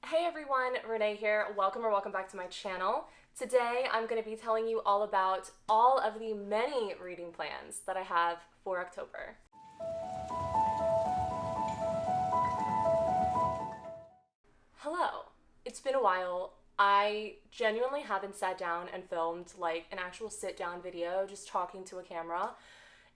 Hey everyone, Renee here. Welcome back to my channel. Today I'm going to be telling you all about all of the many reading plans that I have for October. Hello. It's been a while. I genuinely haven't sat down and filmed like an actual sit-down video just talking to a camera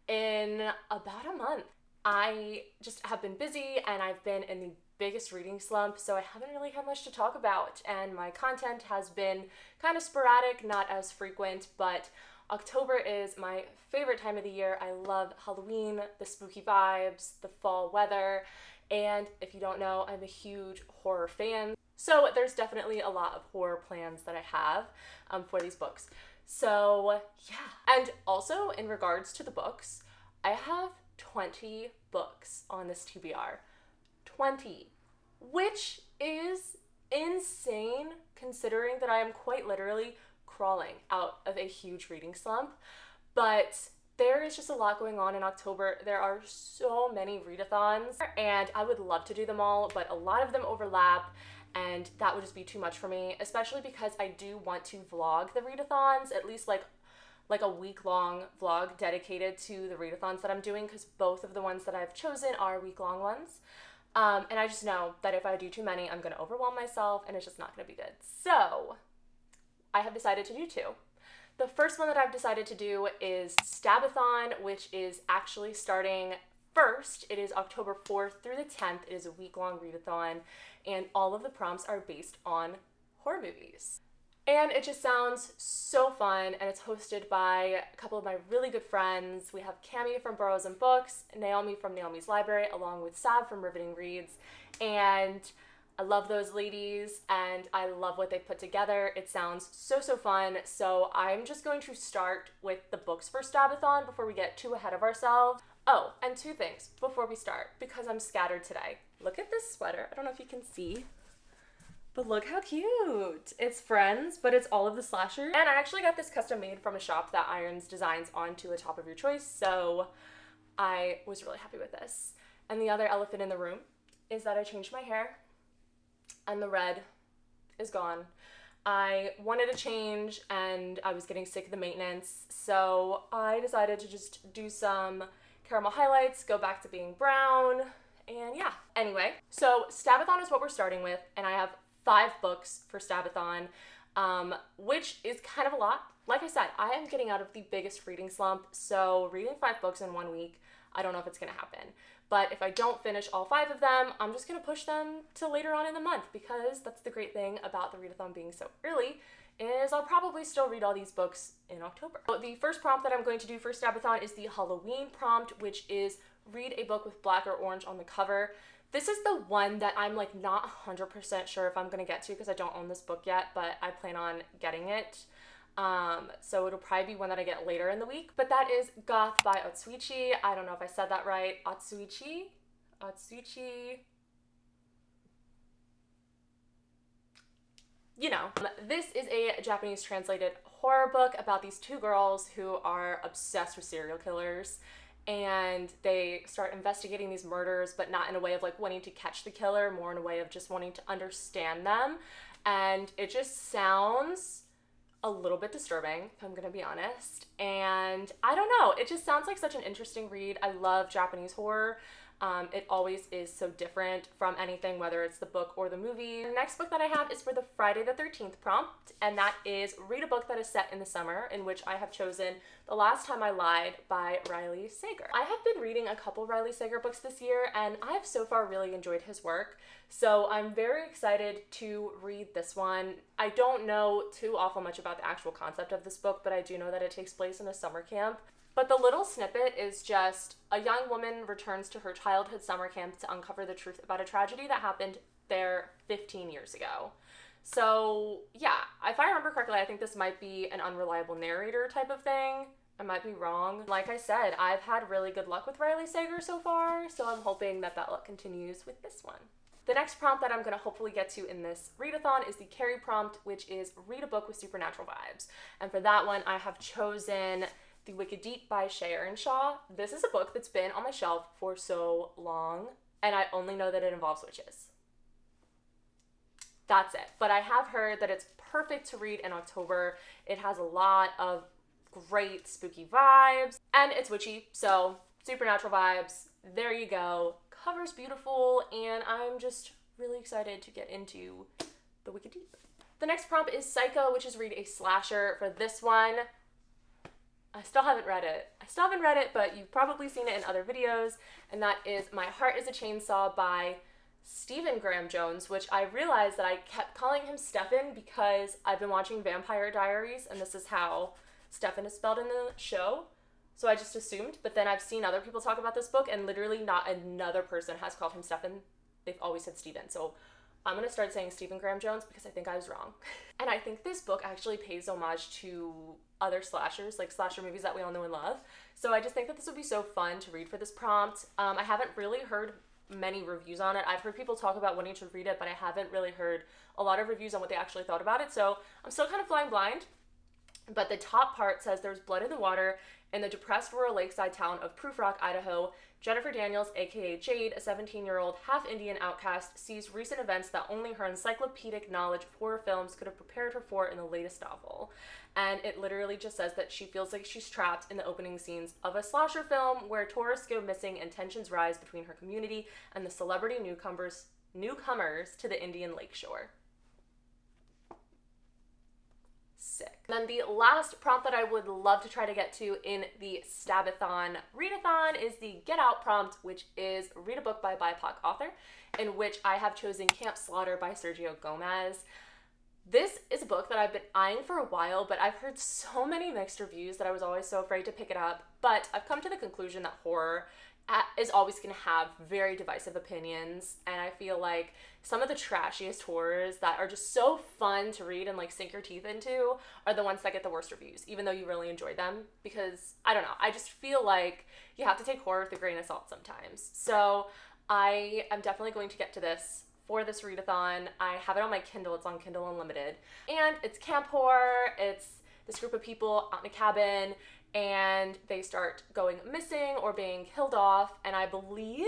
in about a month. I just have been busy and I've been in the biggest reading slump, so I haven't really had much to talk about, and my content has been kind of sporadic, not as frequent, but October is my favorite time of the year. I love Halloween, the spooky vibes, the fall weather, and if you don't know, I'm a huge horror fan. So there's definitely a lot of horror plans that I have for these books. So yeah, and also in regards to the books, I have 20 books on this TBR. 20, which is insane considering that I am quite literally crawling out of a huge reading slump. But there is just a lot going on in October. There are so many readathons and I would love to do them all, but a lot of them overlap and that would just be too much for me, especially because I do want to vlog the readathons, at least like a week-long vlog dedicated to the readathons that I'm doing, because both of the ones that I've chosen are week-long ones. And I just know that if I do too many, I'm going to overwhelm myself and it's just not going to be good. So I have decided to do two. The first one that I've decided to do is Stabathon, which is actually starting first. It is October 4th through the 10th. It is a week-long readathon, and all of the prompts are based on horror movies. And it just sounds so fun, and it's hosted by a couple of my really good friends. We have Cami from Brujas and Books, Naomi from Naomi's Library, along with Sav from Riveting Reads, and I love those ladies, and I love what they put together. It sounds so fun, so I'm just going to start with the books for Stabathon before we get too ahead of ourselves. Oh, and two things before we start, because I'm scattered today. Look at this sweater. I don't know if you can see, but look how cute. It's Friends, but it's all of the slashers. And I actually got this custom made from a shop that irons designs onto a top of your choice, so I was really happy with this. And the other elephant in the room is that I changed my hair and the red is gone. I wanted a change and I was getting sick of the maintenance, so I decided to just do some caramel highlights, go back to being brown, and yeah. Anyway, so Stabathon is what we're starting with, and I have 5 books for Stabathon, which is kind of a lot. Like I said, I am getting out of the biggest reading slump, so reading 5 books in 1 week, I don't know if it's going to happen. But if I don't finish all 5 of them, I'm just going to push them to later on in the month, because that's the great thing about the readathon being so early, is I'll probably still read all these books in October. So the first prompt that I'm going to do for Stabathon is the Halloween prompt, which is read a book with black or orange on the cover. This is the one that I'm like not 100% sure if I'm going to get to, because I don't own this book yet, but I plan on getting it. So it'll probably be one that I get later in the week, but that is Goth by Otsuichi. I don't know if I said that right. Otsuichi? You know. This is a Japanese translated horror book about these 2 girls who are obsessed with serial killers, and they start investigating these murders, but not in a way of like wanting to catch the killer, more in a way of just wanting to understand them. And it just sounds a little bit disturbing, if I'm gonna be honest. And I don't know, it just sounds like such an interesting read. I love Japanese horror. It always is so different from anything, whether it's the book or the movie. The next book that I have is for the Friday the 13th prompt, and that is read a book that is set in the summer, in which I have chosen The Last Time I Lied by Riley Sager. I have been reading a couple Riley Sager books this year, and I have so far really enjoyed his work, so I'm very excited to read this one. I don't know too awful much about the actual concept of this book, but I do know that it takes place in a summer camp. But the little snippet is just a young woman returns to her childhood summer camp to uncover the truth about a tragedy that happened there 15 years ago. So yeah, if I remember correctly, I think this might be an unreliable narrator type of thing. I might be wrong. Like I said, I've had really good luck with Riley Sager so far, so I'm hoping that luck continues with this one. The next prompt that I'm going to hopefully get to in this readathon is the Carrie prompt, which is read a book with supernatural vibes. And for that one, I have chosen The Wicked Deep by Shea Earnshaw. This is a book that's been on my shelf for so long, and I only know that it involves witches. That's it. But I have heard that it's perfect to read in October. It has a lot of great spooky vibes, and it's witchy, so supernatural vibes. There you go. Cover's beautiful, and I'm just really excited to get into the wicked deep. The next prompt is Psycho, which is read a slasher. For this one, I still haven't read it. But you've probably seen it in other videos, and that is My Heart is a Chainsaw by Stephen Graham Jones, which I realized that I kept calling him Stefan because I've been watching Vampire Diaries, and this is how Stefan is spelled in the show. So I just assumed, but then I've seen other people talk about this book, and literally not another person has called him Stefan. They've always said Stephen. So I'm going to start saying Stephen Graham Jones because I think I was wrong. And I think this book actually pays homage to other slashers, like slasher movies that we all know and love. So I just think that this would be so fun to read for this prompt. I haven't really heard many reviews on it. I've heard people talk about wanting to read it, but I haven't really heard a lot of reviews on what they actually thought about it. So I'm still kind of flying blind. But the top part says there's blood in the water in the depressed rural lakeside town of Proof Rock, Idaho. Jennifer Daniels, aka Jade, a 17-year-old half-Indian outcast, sees recent events that only her encyclopedic knowledge of horror films could have prepared her for in the latest novel. And it literally just says that she feels like she's trapped in the opening scenes of a slasher film where tourists go missing and tensions rise between her community and the celebrity newcomers to the Indian lakeshore. Sick. And then the last prompt that I would love to try to get to in the Stabathon readathon is the Get Out prompt, which is read a book by a BIPOC author, in which I have chosen Camp Slaughter by Sergio Gomez. This is a book that I've been eyeing for a while, but I've heard so many mixed reviews that I was always so afraid to pick it up. But I've come to the conclusion that horror is always going to have very divisive opinions, and I feel like some of the trashiest horrors that are just so fun to read and like sink your teeth into are the ones that get the worst reviews, even though you really enjoy them, because I don't know, I just feel like you have to take horror with a grain of salt sometimes. So I am definitely going to get to this for this readathon. I have it on my Kindle. It's on Kindle Unlimited, and it's camp horror. It's this group of people out in a cabin, and they start going missing or being killed off, and I believe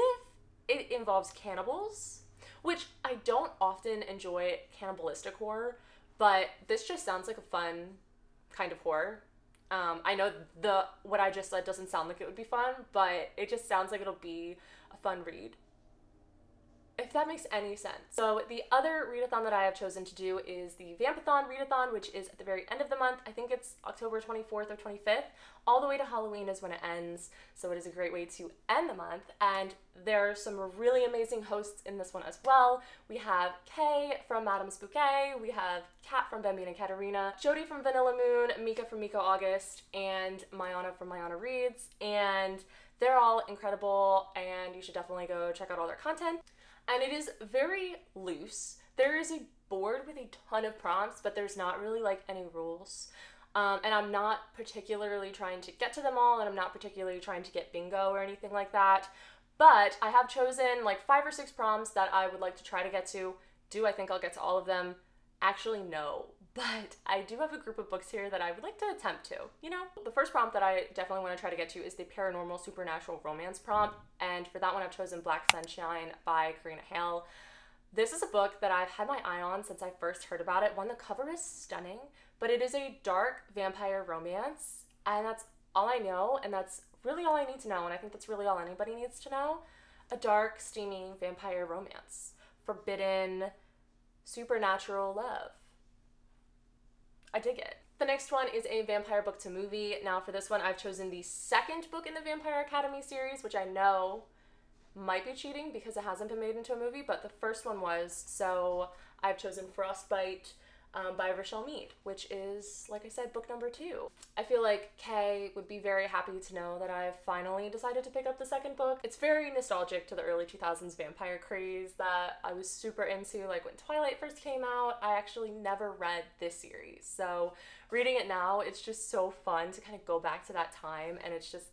it involves cannibals, which I don't often enjoy cannibalistic horror, but this just sounds like a fun kind of horror. I know what I just said doesn't sound like it would be fun, but it just sounds like it'll be a fun read, if that makes any sense. So the other readathon that I have chosen to do is the Vampathon readathon, which is at the very end of the month. I think it's October 24th or 25th. All the way to Halloween is when it ends, so it is a great way to end the month. And there are some really amazing hosts in this one as well. We have Kay from Madam's Bouquet, we have Kat from Bambina Katerina, Jody from Vanilla Moon, Mika from Miko August, and Mayana from Mayana Reads. And they're all incredible, and you should definitely go check out all their content. And it is very loose. There is a board with a ton of prompts, but there's not really like any rules. And I'm not particularly trying to get to them all, and I'm not particularly trying to get bingo or anything like that. But I have chosen like 5 or 6 prompts that I would like to try to get to. Do I think I'll get to all of them? Actually, no. But I do have a group of books here that I would like to attempt to, you know? The first prompt that I definitely want to try to get to is the paranormal supernatural romance prompt, and for that one I've chosen Black Sunshine by Karina Hale. This is a book that I've had my eye on since I first heard about it. One, the cover is stunning, but it is a dark vampire romance, and that's all I know, and that's really all I need to know, and I think that's really all anybody needs to know. A dark, steamy vampire romance. Forbidden, supernatural love. I dig it. The next one is a vampire book to movie. Now for this one, I've chosen the second book in the Vampire Academy series, which I know might be cheating because it hasn't been made into a movie, but the first one was. So I've chosen Frostbite by Rochelle Mead, which is, like I said, book number 2. I feel like Kay would be very happy to know that I've finally decided to pick up the second book. It's very nostalgic to the early 2000s vampire craze that I was super into, like when Twilight first came out. I actually never read this series, so reading it now, it's just so fun to kind of go back to that time, and it's just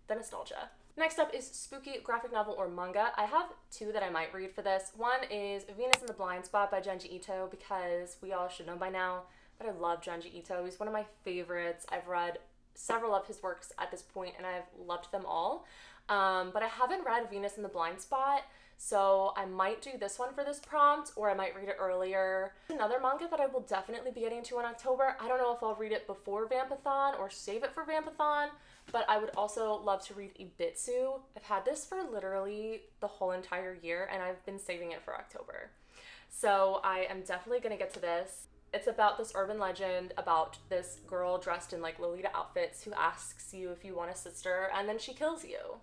the nostalgia. Next up is spooky graphic novel or manga. I have 2 that I might read for this. One is Venus in the Blind Spot by Junji Ito, because we all should know by now that I love Junji Ito. He's one of my favorites. I've read several of his works at this point, and I've loved them all. But I haven't read Venus in the Blind Spot, So I might do this one for this prompt, or I might read it earlier. Another manga that I will definitely be getting to in October. I don't know if I'll read it before Vampathon or save it for Vampathon, but I would also love to read Ibitsu. I've had this for literally the whole entire year, and I've been saving it for October. So I am definitely gonna get to this. It's about this urban legend about this girl dressed in like Lolita outfits who asks you if you want a sister, and then she kills you.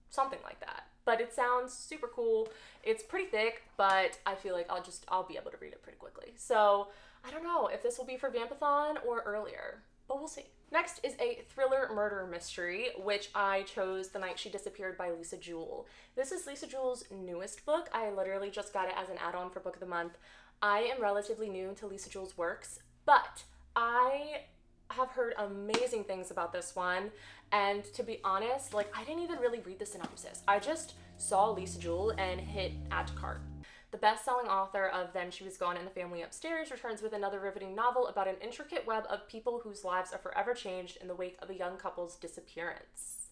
Something like that. But it sounds super cool. It's pretty thick, but I feel like I'll be able to read it pretty quickly. So I don't know if this will be for Vampathon or earlier, but we'll see. Next is a thriller murder mystery, which I chose The Night She Disappeared by Lisa Jewell. This is Lisa Jewell's newest book. I literally just got it as an add-on for Book of the Month. I am relatively new to Lisa Jewell's works, but I have heard amazing things about this one, and to be honest, like, I didn't even really read the synopsis. I just saw Lisa Jewell and hit add to cart. The best-selling author of Then She Was Gone and the Family Upstairs returns with another riveting novel about an intricate web of people whose lives are forever changed in the wake of a young couple's disappearance.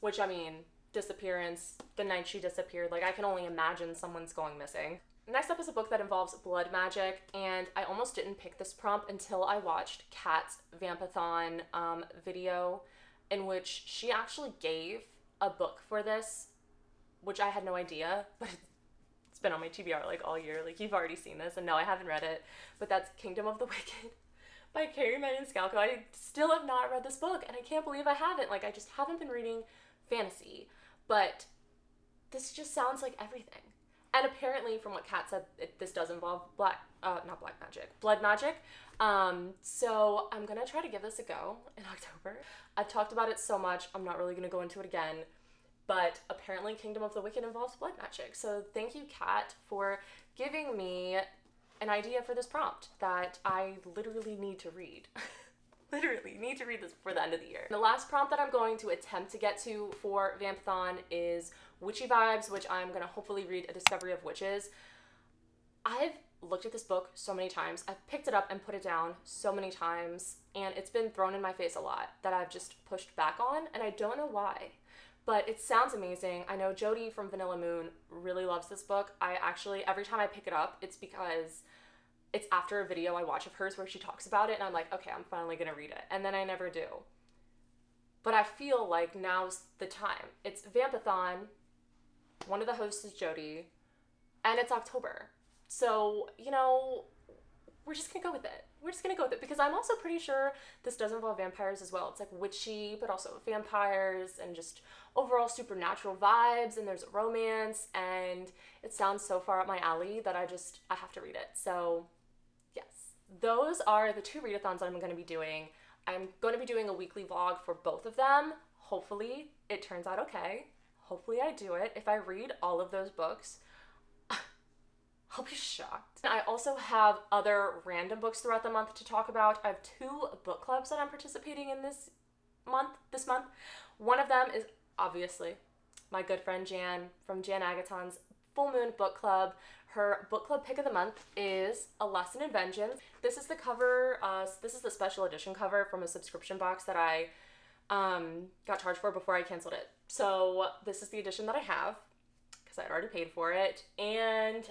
Which, I mean, disappearance, the night she disappeared, like, I can only imagine someone's going missing. Next up is a book that involves blood magic, and I almost didn't pick this prompt until I watched Kat's Vampathon video, in which she actually gave a book for this, which I had no idea, but it's been on my TBR like all year. Like, you've already seen this, and no, I haven't read it, but that's Kingdom of the Wicked by Carrie Maniscalco. I still have not read this book, and I can't believe I haven't. Like, I just haven't been reading fantasy, but this just sounds like everything. And apparently, from what Kat said, this does involve blood magic. So I'm gonna try to give this a go in October. I've talked about it so much, I'm not really gonna go into it again, but apparently Kingdom of the Wicked involves blood magic. So thank you, Kat, for giving me an idea for this prompt that I literally need to read. Literally need to read this before the end of the year. The last prompt that I'm going to attempt to get to for Vampathon is Witchy Vibes, which I'm going to hopefully read A Discovery of Witches. I've looked at this book so many times. I've picked it up and put it down so many times, and it's been thrown in my face a lot that I've just pushed back on, and I don't know why. But it sounds amazing. I know Jody from Vanilla Moon really loves this book. I actually, every time I pick it up, it's because it's after a video I watch of hers where she talks about it, and I'm like, okay, I'm finally gonna read it. And then I never do. But I feel like now's the time. It's Vampathon, one of the hosts is Jody, and it's October. So, you know, we're just gonna go with it. We're just gonna go with it, because I'm also pretty sure this does involve vampires as well. It's like witchy, but also vampires, and just overall supernatural vibes, and there's romance, and it sounds so far up my alley that I have to read it. So yes, those are the two readathons that I'm going to be doing. I'm going to be doing a weekly vlog for both of them. Hopefully it turns out okay. Hopefully I do it. If I read all of those books, I'll be shocked. I also have other random books throughout the month to talk about. I have 2 book clubs that I'm participating in this month. One of them is obviously my good friend Jan from Jan Agaton's Full Moon Book Club. Her book club pick of the month is A Lesson in Vengeance. This is the cover, this is the special edition cover from a subscription box that I got charged for before I canceled it. So this is the edition that I have, because I'd already paid for it, and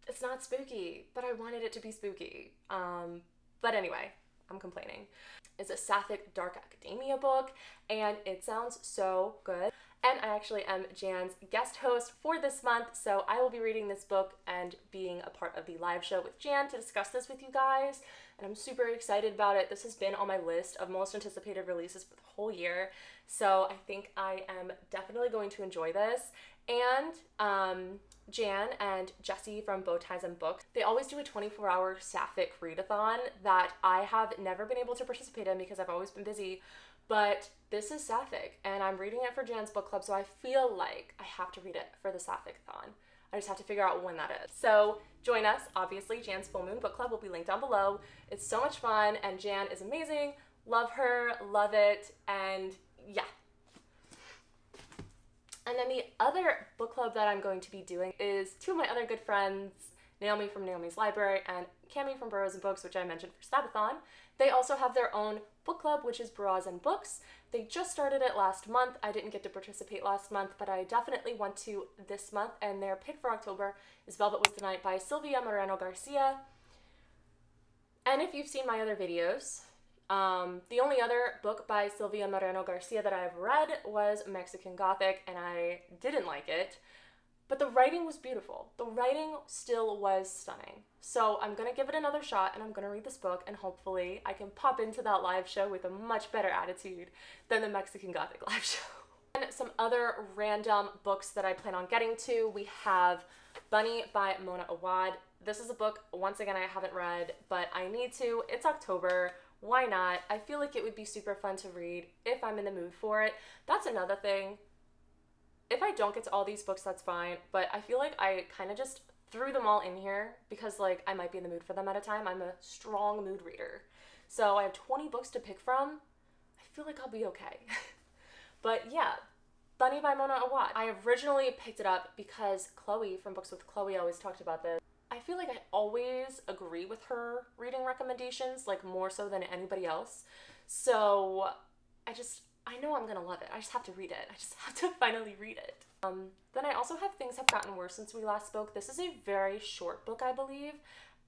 it's not spooky, but I wanted it to be spooky. But anyway, I'm complaining. It's a sapphic dark academia book, and it sounds so good. And I actually am Jan's guest host for this month, so I will be reading this book and being a part of the live show with Jan to discuss this with you guys, and I'm super excited about it. This has been on my list of most anticipated releases for the whole year, so I think I am definitely going to enjoy this. And Jan and Jessie from Brujas and Books, they always do a 24-hour sapphic readathon that I have never been able to participate in because I've always been busy. But this is sapphic, and I'm reading it for Jan's book club, so I feel like I have to read it for the sapphic-thon. I just have to figure out when that is. So join us. Obviously, Jan's Full Moon Book Club will be linked down below. It's so much fun, and Jan is amazing. Love her, love it, and yeah. And then the other book club that I'm going to be doing is 2 of my other good friends, Naomi from Naomi's Library and Cami from Brujas and Books, which I mentioned for Stabathon. They also have their own book club, which is Brujas and Books. They just started it last month. I didn't get to participate last month, but I definitely want to this month, and their pick for October is Velvet Was the Night by Sylvia Moreno Garcia. And if you've seen my other videos, the only other book by Sylvia Moreno Garcia that I've read was Mexican Gothic, and I didn't like it. But the writing was beautiful. The writing still was stunning. So I'm gonna give it another shot, and I'm gonna read this book, and hopefully I can pop into that live show with a much better attitude than the Mexican Gothic live show. And some other random books that I plan on getting to, we have Bunny by Mona Awad. This is a book, once again, I haven't read, but I need to. It's October. Why not? I feel like it would be super fun to read if I'm in the mood for it. That's another thing. If I don't get to all these books, that's fine, but I feel like I kind of just threw them all in here because like I might be in the mood for them at a time. I'm a strong mood reader. So I have 20 books to pick from. I feel like I'll be okay. But yeah, Bunny by Mona Awad. I originally picked it up because Chloe from Books with Chloe always talked about this. I feel like I always agree with her reading recommendations, like more so than anybody else. So I know I'm gonna love it. I just have to read it. I just have to finally read it. Then I also have Things Have Gotten Worse Since We Last Spoke. This is a very short book, I believe,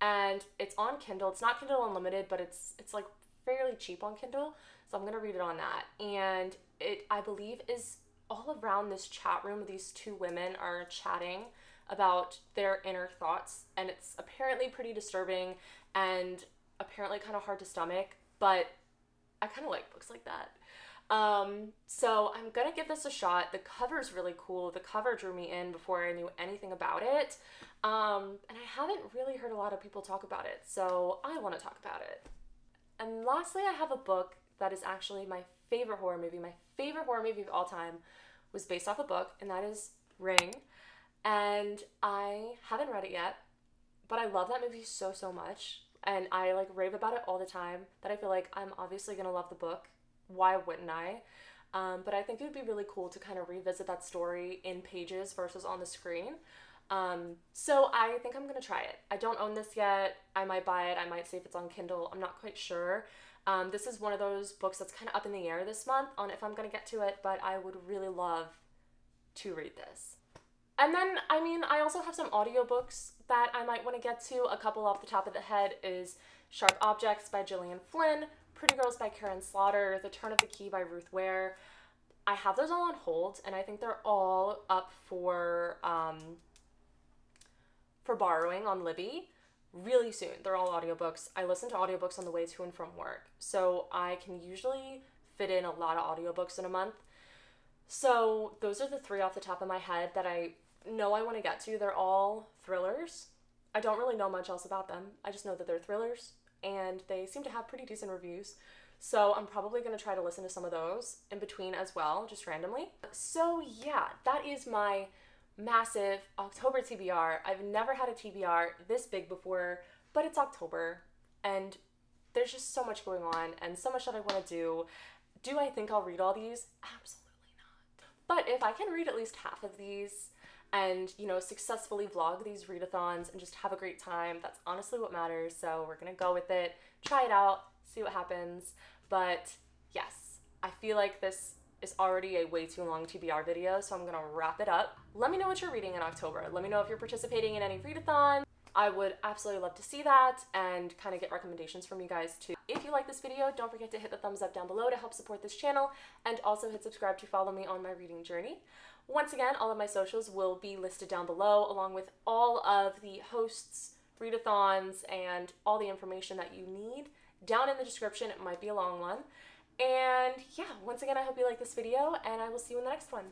and it's on Kindle. It's not Kindle Unlimited, but it's like fairly cheap on Kindle, so I'm gonna read it on that. And it, I believe, is all around this chat room. These two women are chatting about their inner thoughts, and it's apparently pretty disturbing and apparently kind of hard to stomach, but I kind of like books like that. So I'm gonna give this a shot. The cover's really cool. The cover drew me in before I knew anything about it. And I haven't really heard a lot of people talk about it, so I want to talk about it. And lastly, I have a book that is actually my favorite horror movie. My favorite horror movie of all time was based off a book, and that is Ring. And I haven't read it yet, but I love that movie so, so much. And I like rave about it all the time that I feel like I'm obviously gonna love the book. Why wouldn't I? But I think it would be really cool to kind of revisit that story in pages versus on the screen. So I think I'm gonna try it. I don't own this yet. I might buy it. I might see if it's on Kindle. I'm not quite sure. This is one of those books that's kind of up in the air this month on if I'm gonna get to it, but I would really love to read this. And then, I mean, I also have some audiobooks that I might want to get to. A couple off the top of the head is Sharp Objects by Gillian Flynn, Pretty Girls by Karen Slaughter, The Turn of the Key by Ruth Ware. I have those all on hold, and I think they're all up for borrowing on Libby really soon. They're all audiobooks. I listen to audiobooks on the way to and from work, so I can usually fit in a lot of audiobooks in a month. So those are the three off the top of my head that I know I want to get to. They're all thrillers. I don't really know much else about them. I just know that they're thrillers, and they seem to have pretty decent reviews. So I'm probably going to try to listen to some of those in between as well, just randomly. So yeah, that is my massive October TBR. I've never had a TBR this big before, but it's October, and there's just so much going on and so much that I want to do. Do I think I'll read all these? Absolutely not. But if I can read at least half of these and, you know, successfully vlog these readathons and just have a great time, that's honestly what matters. So we're gonna go with it, try it out, see what happens. But yes, I feel like this is already a way too long TBR video, so I'm gonna wrap it up. Let me know what you're reading in October. Let me know if you're participating in any readathon. I would absolutely love to see that and kind of get recommendations from you guys too. If you like this video, don't forget to hit the thumbs up down below to help support this channel, and also hit subscribe to follow me on my reading journey. Once again, all of my socials will be listed down below, along with all of the hosts, readathons, and all the information that you need down in the description. It might be a long one. And yeah, once again, I hope you like this video, and I will see you in the next one.